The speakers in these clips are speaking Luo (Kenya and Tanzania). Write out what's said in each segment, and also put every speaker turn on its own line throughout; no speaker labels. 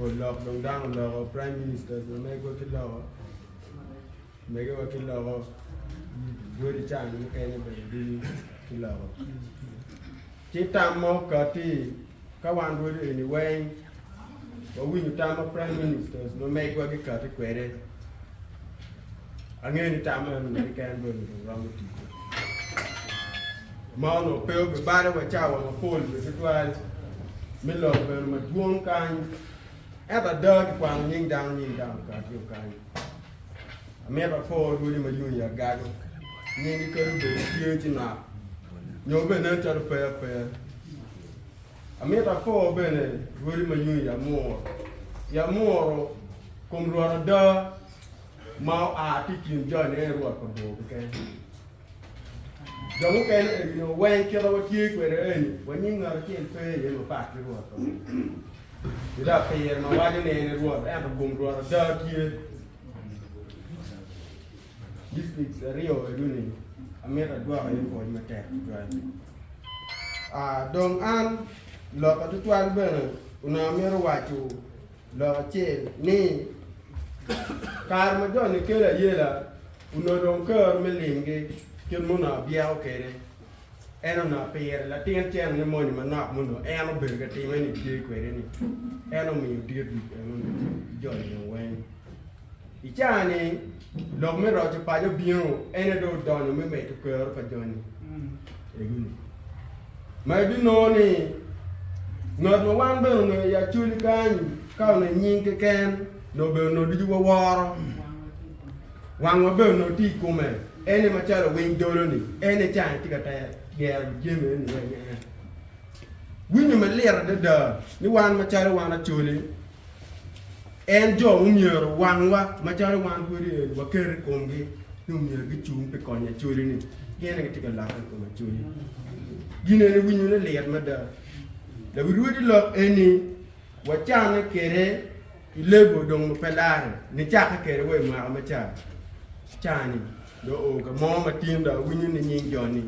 lock long down law prime ministers no make what law make what law good chance you can be law chip time mo ka ti ka wan do anyway but we you time prime ministers no make what ka ti kwere angeni time an can do wrong with mau no pe be ba wa cha wa pol be twal mi lo be ma duong kan at a dog kwang ning down ka ti kan me ba fo do ma yu ya ga do ni ni ko be ti ti na nyo be na cha pe a me ba fo be ne do ma yu ya mo kum ro da mau a ti kin jo ne ro ko do ke giống cái nó quen cho nó chia quay đấy vẫn những người chia phê vậy mà phạt cái ruột thì là tiền mà qua cái này ruột em phải cùng ruột đơ chia this is real rồi này anh biết là qua cái phổi mà kẹt rồi đồng an lọ cái thứ quan bên này nó mới ra chủ lọ chia nè cái mà cho này kia là gì là nó đồng cơ mới liền cái muốn nó biao cái này em nó bìa là tiền chen cái mồi mà nạp muốn nó em nó bự cái tiền này kia quay đây này em nó mình điệp em nó giỏi nhiều quen ý cha này lúc mới rồi chụp bài cho biao em nó đồ đòn nó mới mệt được cơ phải giỏi này mấy đứa nó này ngợt mà quan bên người ya chui cái cao này nhìn cái can nó bên nó đi vô war hoàng mà bên nó đi cùng mày em mà chơi là Owiny Dollo này em chơi thì cái tay gà game này Owiny mà lẻ ra đờ nếu quan mà chơi là quan là chui đi em cho ông nhớ quan quá mà chơi là quan vui đi và Ker cùng đi ông nhớ cái chú phải còn nhà chui đi này cái này thì cái lá của mà chui đi này Owiny nó lẻ mà đờ là vui đi lọ em này và cha nó kể đấy level đồng một phải là này cha cái kể đấy mà cha cha này đồ cái món mà tiêm đó Owiny này nhìn cho này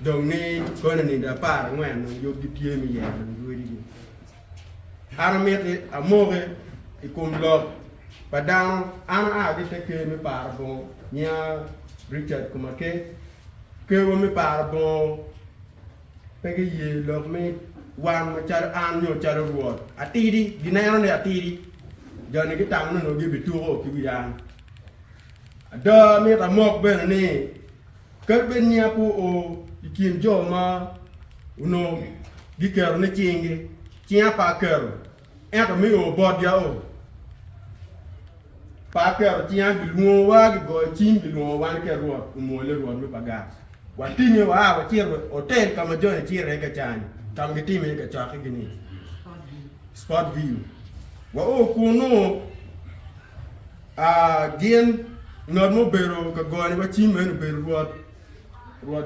đồng này con này đã phá ở ngoài nó vô cái tiêm mình vậy mình vui đi anh biết thì ở mua cái cùng lọ và đang anh cái cái mới phá rồi nhà Richard Komakech kêu mới phá rồi cái gì lọ mới quan mà chơi ăn nhiều chơi rồi à ti đi nay nó này à ti đi giờ này cái tàu nó bị tua cái bị ăn đó mới ta mọc bên này cái bên nhà cô kiếm cho mà nó đi kêu nó chiên cái chiên pa kêu em có mấy ô bọt nhau pa kêu chiên bị luồng quá cái gọi chim bị luồng quá cái ruột mua lấy ruột mới pa gà và tin như vậy và chia rồi hotel cầm cho này chia cái chai cầm cái tim cái chai cái này spot view và ô cô nó gen ngợt mô bê rô cái gọi này chim mới bê ruột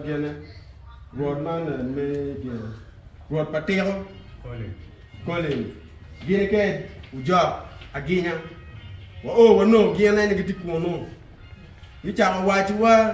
gen này ruột mà này mê gen ruột pateo colin gen cái ujab aginya wa o wa no gen này cái tikku no ni cha wa chua